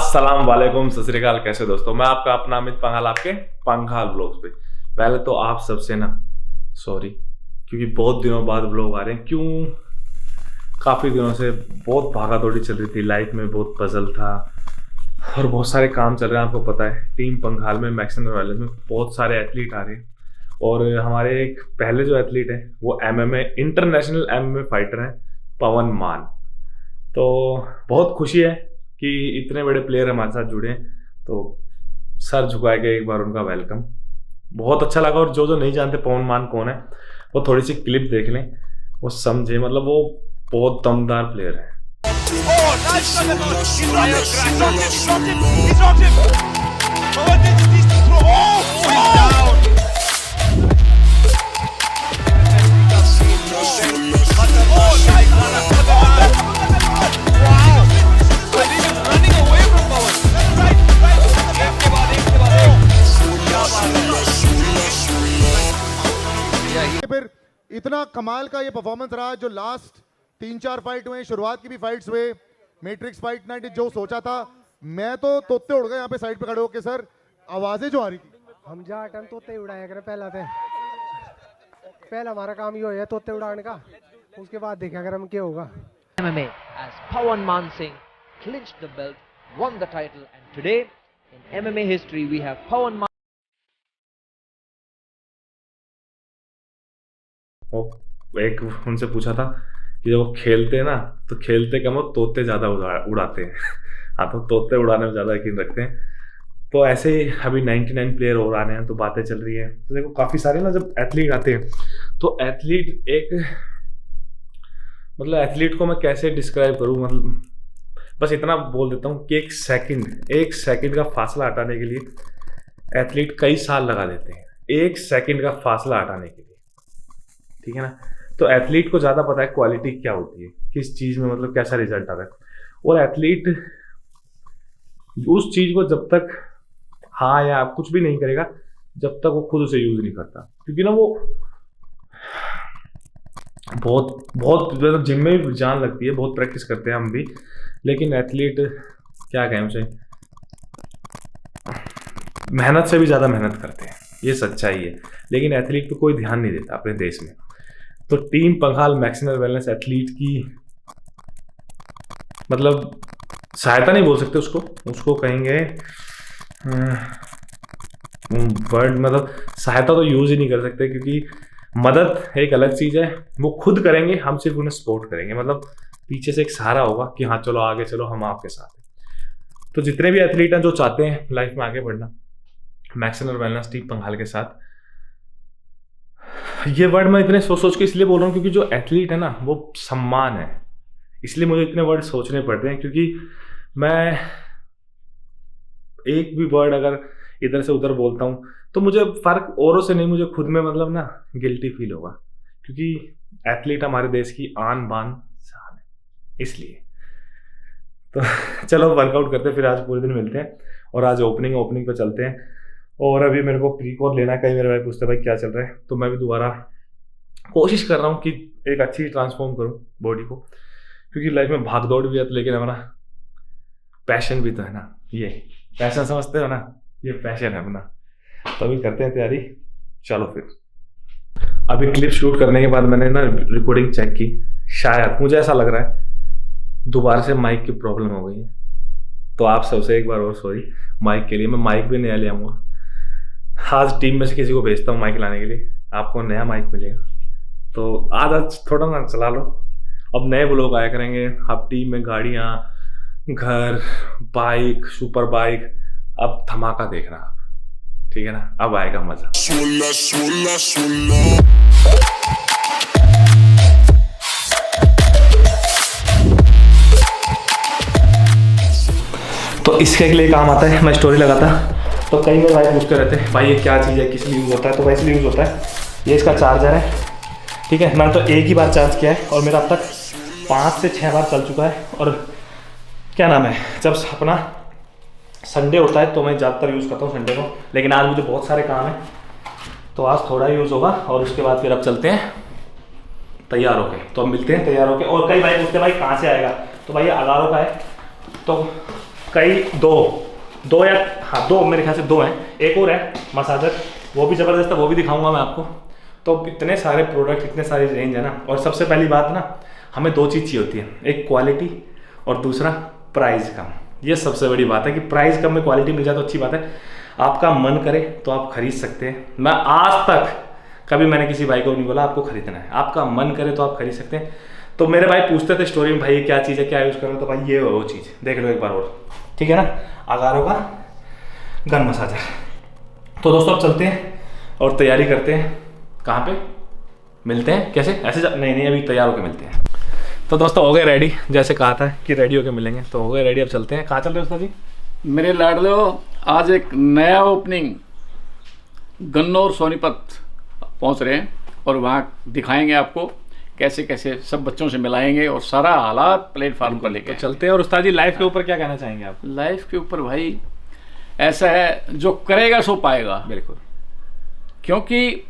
अस्सलाम वालेकुम, सत श्री अकाल। कैसे दोस्तों, मैं आपका अपना अमित पंघाल, आपके पंघाल ब्लॉग्स पे। पहले तो आप सबसे ना सॉरी, क्योंकि बहुत दिनों बाद ब्लॉग आ रहे हैं। क्यों, काफ़ी दिनों से बहुत भागा दौड़ी चल रही थी, लाइफ में बहुत पजल था और बहुत सारे काम चल रहे हैं। आपको पता है, टीम पंघाल में मैक्सिमम वाले में बहुत सारे एथलीट आ रहे हैं और हमारे एक पहले जो एथलीट है वो MMA इंटरनेशनल MMA फाइटर हैं, पवन मान। तो बहुत खुशी है कि इतने बड़े प्लेयर हमारे साथ जुड़े हैं, तो सर झुका के एक बार उनका वेलकम। बहुत अच्छा लगा। और जो जो नहीं जानते पवन मान कौन है, वो थोड़ी सी क्लिप देख लें, वो समझे। मतलब वो बहुत दमदार प्लेयर है। फिर इतना कमाल का ये परफॉर्मेंस रहा जो लास्ट 3-4 फाइट हुए, शुरुआत की भी फाइट्स हुए, मैट्रिक्स फाइट नाइट, जो सोचा था मैं तो तोते उड़ गए यहाँ पे साइड पे खड़े होके। सर आवाजें जो आ रही थी, हम जा टन तोते उड़ाया करें पहला हमारा काम ये है तोते उड़ाने का, उसके बाद देखा अगर हम क्या होगा। MMA as Pawan Man Singh clinched the belt, won the title, and today in MMA history we have Pawan Man. एक उनसे पूछा था कि जब वो खेलते हैं ना, तो खेलते कम वो तोते ज़्यादा उड़ाते हैं। हाँ, तो तोते उड़ाने में ज़्यादा यकीन रखते हैं। तो ऐसे ही अभी 99 प्लेयर और आने हैं, तो बातें चल रही है। तो देखो काफ़ी सारे ना जब एथलीट आते हैं, तो एथलीट एक मतलब एथलीट को मैं कैसे डिस्क्राइब करूँ, मतलब बस इतना बोल देता हूँ कि एक सेकंड का फासला हटाने के लिए एथलीट कई साल लगा देते हैं, एक सेकंड का फासला हटाने के लिए। ठीक है ना। तो एथलीट को ज़्यादा पता है क्वालिटी क्या होती है, किस चीज़ में मतलब कैसा रिजल्ट आता है। और एथलीट उस चीज़ को जब तक हाँ या कुछ भी नहीं करेगा, जब तक वो खुद उसे यूज़ नहीं करता। क्योंकि ना वो बहुत मतलब जिम में भी जान लगती है, बहुत प्रैक्टिस करते हैं हम भी, लेकिन एथलीट क्या कहें उसे, मेहनत से भी ज़्यादा मेहनत करते हैं, ये सच्चाई है। लेकिन एथलीट पे कोई ध्यान नहीं देता अपने देश में। तो team Panghal maximum wellness athlete की मतलब सहायता नहीं बोल सकते उसको कहेंगे वर्ड, मतलब सहायता तो यूज ही नहीं कर सकते, क्योंकि मदद एक अलग चीज़ है। वो खुद करेंगे, हम सिर्फ उन्हें सपोर्ट करेंगे। मतलब पीछे से एक सहारा होगा कि हाँ चलो आगे चलो, हम आपके साथ हैं। तो जितने भी एथलीट हैं जो चाहते हैं लाइफ में आगे बढ़ना, मैक्सिमम वेलनेस टीम पंघाल के साथ। ये वर्ड मैं इतने सोच के इसलिए बोल रहा हूँ क्योंकि जो एथलीट है ना वो सम्मान है, इसलिए मुझे इतने वर्ड सोचने पड़ते हैं। क्योंकि मैं एक भी वर्ड अगर इधर से उधर बोलता हूँ तो मुझे फर्क औरों से नहीं, मुझे खुद में मतलब ना गिल्टी फील होगा, क्योंकि एथलीट हमारे देश की आन बान शान है, इसलिए। तो चलो वर्कआउट करते हैं, फिर आज पूरे दिन मिलते हैं और आज ओपनिंग पे चलते हैं। और अभी मेरे को प्री-कोर लेना है। कहीं मेरे भाई पूछते भाई क्या चल रहा है, तो मैं भी दोबारा कोशिश कर रहा हूँ कि एक अच्छी ट्रांसफॉर्म करूँ बॉडी को, क्योंकि लाइफ में भाग दौड़ भी है, लेकिन हमारा पैशन भी तो है ना। ये पैशन समझते हो ना, ये पैशन है अपना। तो अभी करते हैं तैयारी, चलो फिर। अभी क्लिप शूट करने के बाद मैंने ना रिकॉर्डिंग चेक की, शायद मुझे ऐसा लग रहा है दोबारा से माइक की प्रॉब्लम हो गई है। तो आप सबसे एक बार और सॉरी माइक के लिए। मैं माइक भी नया ले आऊँगा, आज टीम में से किसी को भेजता हूँ माइक लाने के लिए, आपको नया माइक मिलेगा। तो आज थोड़ा ना चला लो, अब नए ब्लॉग आया करेंगे। अब टीम में गाड़ियाँ, घर, बाइक, सुपर बाइक, अब धमाका देखना आप, ठीक है ना। अब आएगा मजा। तो इसके लिए काम आता है, मैं स्टोरी लगाता तो कई में भाई पूछते रहते हैं भाई ये क्या चीज़ है, किस लिए यूज़ होता है। तो भाई इसलिए यूज़ होता है, ये इसका चार्जर है, ठीक है। मैंने तो एक ही बार चार्ज किया है और मेरा अब तक 5 से 6 बार चल चुका है। और क्या नाम है, जब अपना संडे होता है तो मैं ज़्यादातर यूज़ करता हूँ संडे को, लेकिन आज मुझे बहुत सारे काम है तो आज थोड़ा यूज़ होगा। और उसके बाद फिर अब चलते हैं तैयार होके। तो अब मिलते हैं तैयार होके। और कई भाई पूछते हैं भाई कहाँ से आएगा, तो भाई ये अगारों का है। तो कई दो या हाँ 2 मेरे ख्याल से 2 हैं, एक और है मसाजर, वो भी ज़बरदस्त है, वो भी दिखाऊंगा मैं आपको। तो इतने सारे प्रोडक्ट, इतने सारी रेंज है ना। और सबसे पहली बात ना, हमें 2 चीज़ चाहिए होती है, एक क्वालिटी और दूसरा प्राइस कम। ये सबसे बड़ी बात है कि प्राइस कम में क्वालिटी मिल जाए तो अच्छी बात है। आपका मन करे तो आप खरीद सकते हैं। मैं आज तक कभी मैंने किसी भाई को नहीं बोला आपको खरीदना है, आपका मन करे तो आप खरीद सकते हैं। तो मेरे भाई पूछते थे स्टोरी में, भाई ये क्या चीज़ है, क्या यूज़ कर रहे हो, तो भाई ये वो चीज़ देख लो एक बार और, ठीक है ना। अगारो का गन मसाजर। तो दोस्तों अब चलते हैं और तैयारी करते हैं। कहाँ पे मिलते हैं, कैसे ऐसे नहीं अभी तैयार होकर मिलते हैं। तो दोस्तों हो गए रेडी, जैसे कहा था कि रेडी होकर मिलेंगे, तो हो गए रेडी। अब चलते हैं। कहाँ चल रहे हो उस्ताद जी? मेरे लाडलो, आज एक नया ओपनिंग गन्नौर सोनीपत पहुंच रहे हैं और वहाँ दिखाएंगे आपको कैसे कैसे सब बच्चों से मिलाएंगे और सारा हालात प्लेटफार्म पर लेके तो चलते हैं। और उस्ताद जी लाइफ के ऊपर क्या कहना चाहेंगे आप? लाइफ के ऊपर भाई ऐसा है, जो करेगा सो पाएगा। बिल्कुल। क्योंकि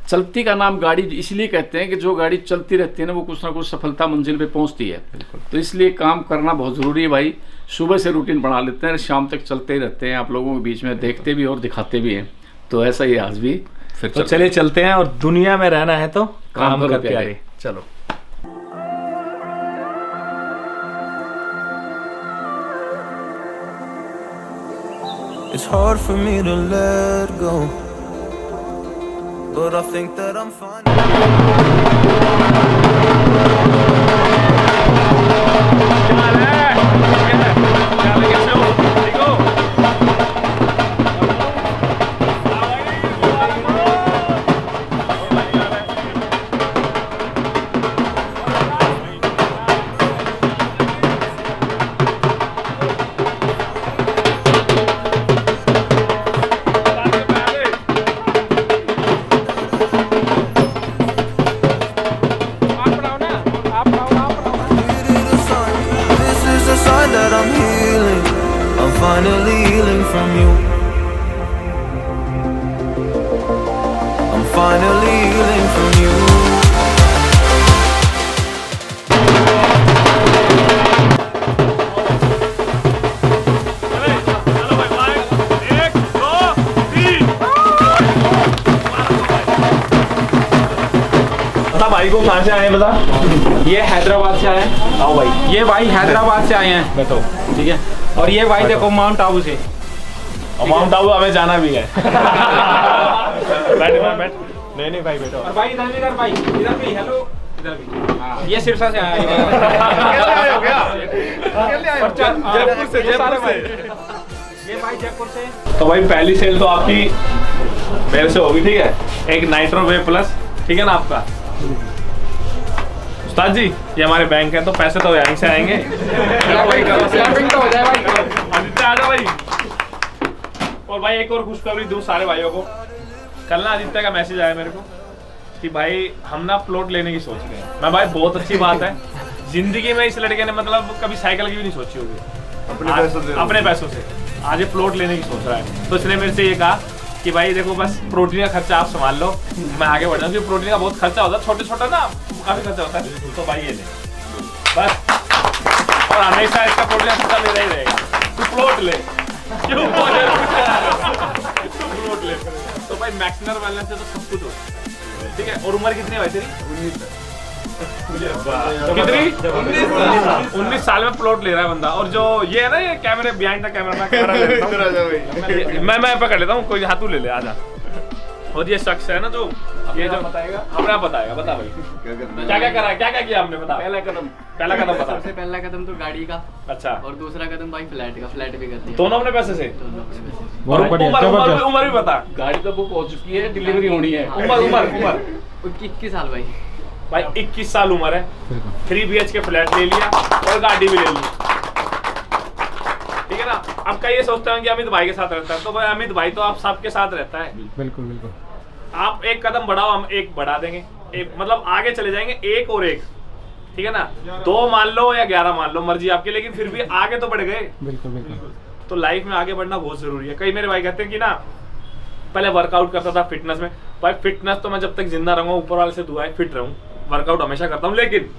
चलती का नाम गाड़ी इसलिए कहते हैं कि जो गाड़ी चलती रहती है ना, वो कुछ ना कुछ सफलता मंजिल पे पहुंचती है। तो इसलिए काम करना बहुत ज़रूरी है भाई। सुबह से रूटीन बना लेते हैं, शाम तक चलते ही रहते हैं, आप लोगों के बीच में देखते भी और दिखाते भी हैं। तो ऐसा ही आज भी फिर तो चलिए चलते हैं। और दुनिया में रहना है तो काम करो करके आए। चलो। It's hard for me to let go, but I think that I'm fine. This is a sign that I'm healing. I'm finally healing from you. I'm finally healing from you. भाई को कहाँ से आए हैं बता? ये हैदराबाद से आए हैं। आओ भाई। ये भाई हैदराबाद से आए हैं, बैठो। ठीक है। और ये भाई देखो माउंट आबू से। माउंट आबू हमें जाना भी है। बैठ। नहीं भाई बैठो। और भाई इधर भी कर, भाई इधर भी, हेलो इधर भी। हाँ, ये सिरसा से आया है। जयपुर से। ये भाई जयपुर से। तो भाई पहली सेल तो आपकी मेरे से होगी, ठीक है। एक नाइट्रो वे प्लस, ठीक है ना आपका। उस्ताद जी ये हमारे बैंक है, तो पैसे तो यहीं से आएंगे। शॉपिंग तो हो जाए भाई। आदित्य आ जाओ भाई। और भाई एक और खुशखबरी दूं सारे भाइयों को। कल ना आदित्य का मैसेज आया मेरे को कि भाई हम ना प्लॉट लेने की सोच रहे हैं। मैं भाई बहुत अच्छी बात है, जिंदगी में इस लड़के ने मतलब कभी साइकिल की भी नहीं सोची होगी, अपने पैसों से आज ये प्लॉट लेने की सोच रहा है। तो इसने मेरे से ये कहा कि भाई देखो बस प्रोटीन का खर्चा आप संभाल लो, मैं आगे बढ़ जाऊँ। प्रोटीन का बहुत खर्चा होता है, छोटे छोटा ना काफी खर्चा होता है। तो भाई ये ले बस, और हमेशा इसका प्रोटीन का खर्चा ले रहा ही रहेगा। तू प्लॉट ले, क्यों प्लॉट ले। तो भाई मैक्सिमम बैलेंस से तो सब कुछ होता है, ठीक है। और उम्र कितनी है भाई तेरी? कितनी? 19 साल में प्लॉट ले रहा है बंदा। और जो ये है ना, ये कैमरे बिहाइंड द कैमरा मैं पकड़ लेता हूँ, कोई हाथू ले ले, आजा। और ये शख्स है ना जो ये जो बताएगा, अपना बताएगा। बता भाई क्या क्या करा, क्या क्या किया हमने, बता। पहला कदम बता। सबसे पहला कदम तो गाड़ी का, अच्छा। और दूसरा कदम भाई फ्लैट का। फ्लैट भी कर दिया दोनों अपने पैसे से। दोनों अपने पैसे। और उम्र भी बता। गाड़ी तो बुक हो चुकी है, डिलीवरी होनी है। उम्र 21 साल भाई। भाई 21 साल उम्र है, 3 BHK फ्लैट ले लिया और गाड़ी भी ले ली, ठीक है ना। अब कई ये सोचते हैं कि अमित भाई के साथ रहता है, तो भाई अमित भाई तो आप सबके साथ रहता है। बिल्कुल बिल्कुल। आप एक कदम बढ़ाओ, हम एक बढ़ा देंगे, एक मतलब आगे चले जाएंगे, एक और एक, ठीक है ना। 2 मान लो या 11 मान लो, मर्जी आपकी, लेकिन फिर भी आगे तो बढ़ गए। बिल्कुल बिल्कुल। तो लाइफ में आगे बढ़ना बहुत जरूरी है। कई मेरे भाई कहते हैं कि ना पहले वर्कआउट करता था फिटनेस में। भाई फिटनेस तो मैं जब तक जिंदा रहूंगा, ऊपर वाले से दुआ है फिट रहूं, वर्कआउट हमेशा करता हूं, लेकिन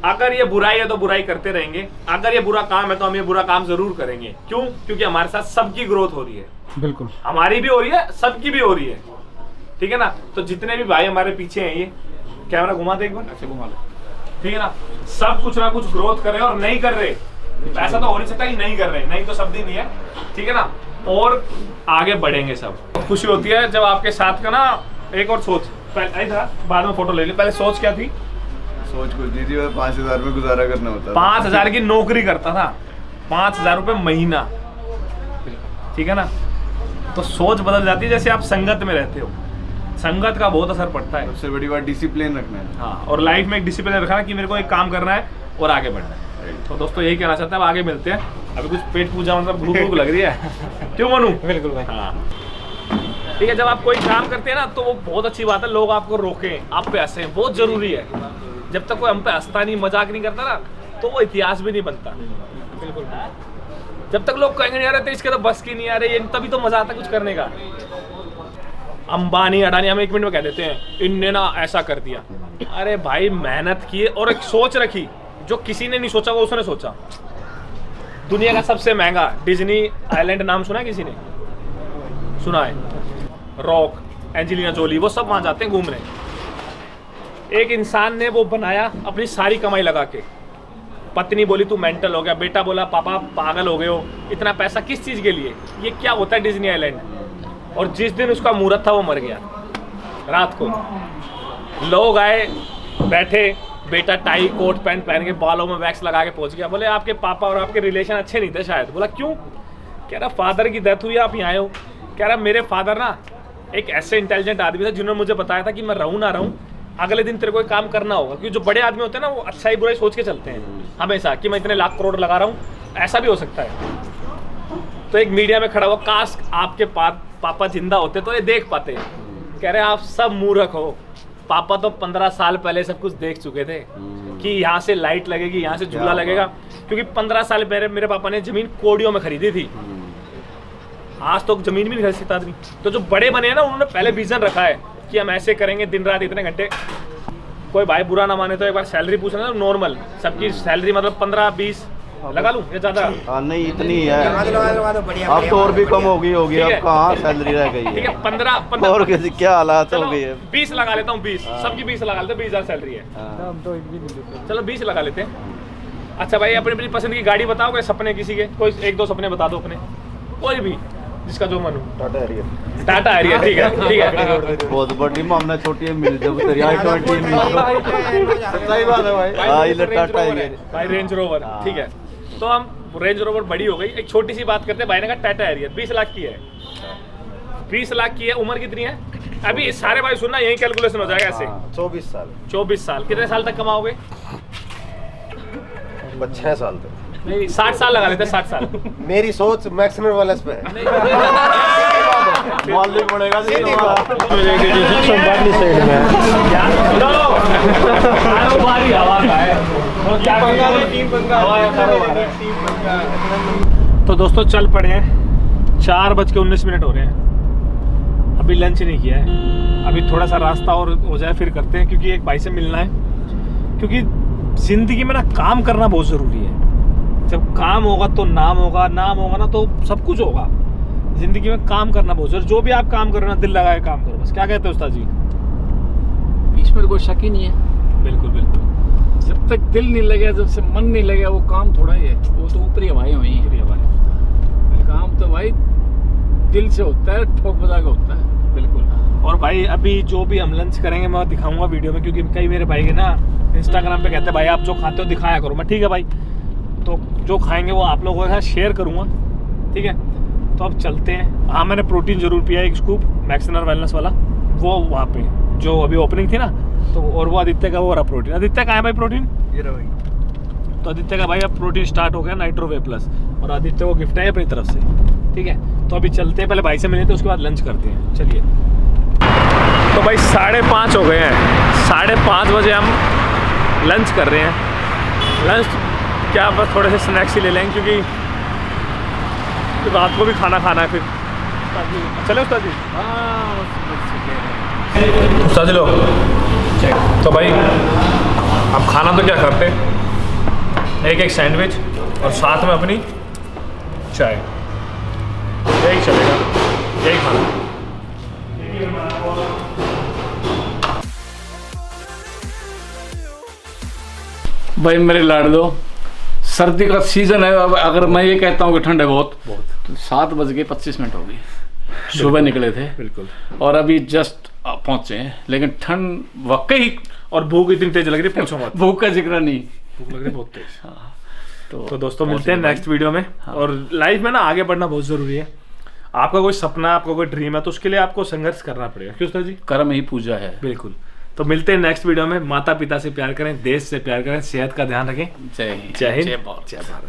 अगर ये बुराई है तो बुराई करते रहेंगे, अगर ये बुरा काम है तो हम ये बुरा काम जरूर करेंगे। क्यों? क्योंकि हमारे साथ सबकी ग्रोथ हो रही है, बिल्कुल हमारी भी हो रही है, सबकी भी हो रही है, ठीक है ना। तो जितने भी भाई हमारे पीछे हैं, ये कैमरा घुमा दे एक बार, ऐसे घुमा लो, ठीक है ना। सब कुछ ना कुछ ग्रोथ कर रहे हैं और नहीं कर रहे, ऐसा तो हो नहीं सकता कि नहीं कर रहे, नहीं तो शब्द ही नहीं है, ठीक है ना। और आगे बढ़ेंगे सब। खुशी होती है जब आपके साथ का ना एक और सोच, पहले था बाद में फोटो ले ली, पहले सोच क्या थी? सोच कुछ नहीं थी, 5,000 में गुजारा करना होता था। 5,000 की नौकरी करता था, 5,000 रुपये महीना, ठीक है ना। तो सोच बदल जाती है जैसे आप संगत में रहते हो, संगत का बहुत असर पड़ता है। सबसे बड़ी बात डिसिप्लिन रखना है। हाँ, और लाइफ में एक डिसिप्लिन रखना कि मेरे को एक काम करना है और आगे बढ़ना है। तो दोस्तों यही कहना चाहता है, अब आगे मिलते हैं। अभी कुछ पेट पूजा मतलब भूख भूख लग रही है, क्यों मनू? बिल्कुल भाई। हाँ ठीक है, जब आप कोई काम करते हैं ना तो वो बहुत अच्छी बात है, लोग आपको रोकें, आप पे हंसें, बहुत जरूरी है। जब तक कोई हम पे हंसता नहीं, मजाक नहीं करता ना, तो वो इतिहास भी नहीं बनता। बिल्कुल, जब तक लोग कहेंगे यार तो इसके तो बस की नहीं आ रही, तभी तो मजा आता है कुछ करने का। अंबानी अडानी हम 1 मिनट में कह देते हैं इनने ना ऐसा कर दिया। अरे भाई मेहनत की और एक सोच रखी, जो किसी ने नहीं सोचा वो उसने सोचा। दुनिया का सबसे महंगा डिज्नी आइलैंड नाम सुना है किसी ने? सुना है? रॉक, एंजेलिना जोली, वो सब वहां जाते हैं घूमने। एक इंसान ने वो बनाया अपनी सारी कमाई लगा के। पत्नी बोली तू मेंटल हो गया, बेटा बोला पापा पागल हो गए हो, इतना पैसा किस चीज के लिए? ये क्या होता है डिज्नी आइलैंड? और जिस दिन उसका मुहूर्त था वो मर गया रात को। लोग आए, बैठे, बेटा टाई कोट पैंट पहन के बालों में वैक्स लगा के पहुंच गया। बोले आपके पापा और आपके रिलेशन अच्छे नहीं थे शायद। बोला क्यों? कह रहा फादर की डेथ हुई, आप यहाँ आए हो। कह रहा मेरे फादर ना एक ऐसे इंटेलिजेंट आदमी था जिन्होंने मुझे बताया था कि मैं रहूँ ना रहूँ, अगले दिन तेरे को एक काम करना होगा। क्योंकि जो बड़े आदमी होते हैं ना वो अच्छा ही बुरा ही सोच के चलते हैं हमेशा, कि मैं इतने लाख करोड़ लगा रहा हूँ, ऐसा भी हो सकता है। तो एक मीडिया में खड़ा हुआ, काश आपके पापा जिंदा होते तो ये देख पाते। कह रहे आप सब मूर्ख हो, पापा तो 15 साल पहले सब कुछ देख चुके थे कि यहाँ से लाइट लगेगी, यहाँ से झूला लगेगा। क्योंकि 15 साल पहले मेरे पापा ने जमीन कोड़ियों में खरीदी थी, आज तो जमीन भी नहीं खरीद सकता आदमी। तो जो बड़े बने हैं ना उन्होंने पहले विजन रखा है कि हम ऐसे करेंगे, दिन रात इतने घंटे। कोई भाई बुरा ना माने तो एक बार सैलरी पूछना ना, नॉर्मल सबकी सैलरी मतलब 15-20 लगा लूं या ज्यादा? नहीं इतनी है, अब तो और भी कम होगी अब कहाँ सैलरी रह गई है। ठीक है 15 और कैसी क्या हालात हो गई है। 20 लगा लेता हूँ, 20 सबकी 20 लगा लेते हैं, 20,000 सैलरी है। चलो 20 लगा लेते हैं। अच्छा भाई अपनी अपनी पसंद की गाड़ी बताओ, कोई सपने किसी के, कोई 1-2 सपने बता दो अपने, कोई भी जिसका जो मन हो। टाटा हैरियर, ठीक है ठीक है। बहुत बड़ी मामला, छोटी है मिल जब तेरी i20 मिल सही बात है भाई। टाटा हैरियर भाई, रेंज रोवर, ठीक है। तो हम रेंज रोवर बड़ी हो गई, एक छोटी सी बात करते हैं। भाई ने कहा टाटा हैरियर 20 लाख की है, 20 लाख की है। उम्र कितनी है अभी? सारे भाई सुनना, यही कैलकुलेशन हो जाएगा ऐसे। 24 साल। 24 साल। कितने साल तक कमाओगे? 6 साल तक। नहीं 60 साल लगा लेते हैं, 60 साल। मेरी सोच मैक्सिमम वालेस पे है। मालिक बनेगा तो दोस्तों चल पड़े हैं, 4:19 हो रहे हैं, अभी लंच नहीं किया है। अभी थोड़ा सा रास्ता और हो जाए फिर करते हैं, क्योंकि एक भाई से मिलना है। क्योंकि जिंदगी में ना काम करना बहुत ज़रूरी है। जब काम होगा तो नाम होगा, नाम होगा ना तो सब कुछ होगा। जिंदगी में काम करना बहुत जरूरी। जो भी आप काम करो ना, दिल लगा के काम करो बस। क्या कहते हो उस्ताद जी? इसमें कोई शक ही नहीं है। बिल्कुल बिल्कुल। जब तक दिल नहीं लगे, जब से मन नहीं लगे, वो काम थोड़ा ही है, वो तो ऊपरी हवाएं हुई हैं। काम तो भाई दिल से होता है, ठोक बजा के होता है। बिल्कुल। और भाई अभी जो भी हम लंच करेंगे मैं दिखाऊंगा वीडियो में, क्योंकि कई मेरे भाई के ना इंस्टाग्राम पे कहते हैं भाई आप जो खाते हो दिखाया करो। मैं ठीक है भाई, तो जो खाएंगे वो आप लोगों के साथ शेयर करूँगा, ठीक है। तो अब चलते हैं। हाँ मैंने प्रोटीन जरूर पिया, एक स्कूप मैक्सिनर वेलनेस वाला, वो वहाँ पे जो अभी ओपनिंग थी ना, तो और वो आदित्य का वो रहा प्रोटीन। आदित्य कहाँ है भाई प्रोटीन? ये रहा भाई। तो आदित्य का भाई अब प्रोटीन स्टार्ट हो गया, नाइट्रो वे प्लस, और आदित्य को गिफ्ट है अपनी तरफ से, ठीक है। तो अभी चलते हैं, पहले भाई से मिले थे, उसके बाद लंच करते हैं। चलिए। तो भाई 5:30 हो गए हैं, 5:30 बजे हम लंच कर रहे हैं। लंच क्या बस थोड़े से स्नैक्स ही ले लेंगे, क्योंकि तो रात को भी खाना खाना है फिर। चले उस्ताद जी? उस्ताद जी लो। तो भाई अब खाना तो क्या करते, एक एक सैंडविच और साथ में अपनी चाय, यही चलेगा, यही खाना। भाई मेरे लाडलो, सर्दी का सीजन है। अब अगर मैं ये कहता हूँ कि ठंड है बहुत, तो 7:25 हो गई, सुबह निकले थे बिल्कुल, और अभी जस्ट पहुंचे हैं। लेकिन ठंड वाकई, और भूख इतनी तेज लग रही है, पूछो मत, भूख का जिक्र नहीं। भूख लग रही है बहुत तेज। हाँ, तो दोस्तों मिलते हैं नेक्स्ट वीडियो में। और लाइफ में ना आगे बढ़ना बहुत जरूरी है। आपका कोई सपना, आपका कोल ड्रीम है, तो उसके लिए आपको संघर्ष करना पड़ेगा, क्यों सर जी? कर्म ही पूजा है। बिल्कुल। तो मिलते हैं नेक्स्ट वीडियो में। माता पिता से प्यार करें, देश से प्यार करें, सेहत का ध्यान रखें। जय हिंद, जय हिंद, जय भारत। जय भारत।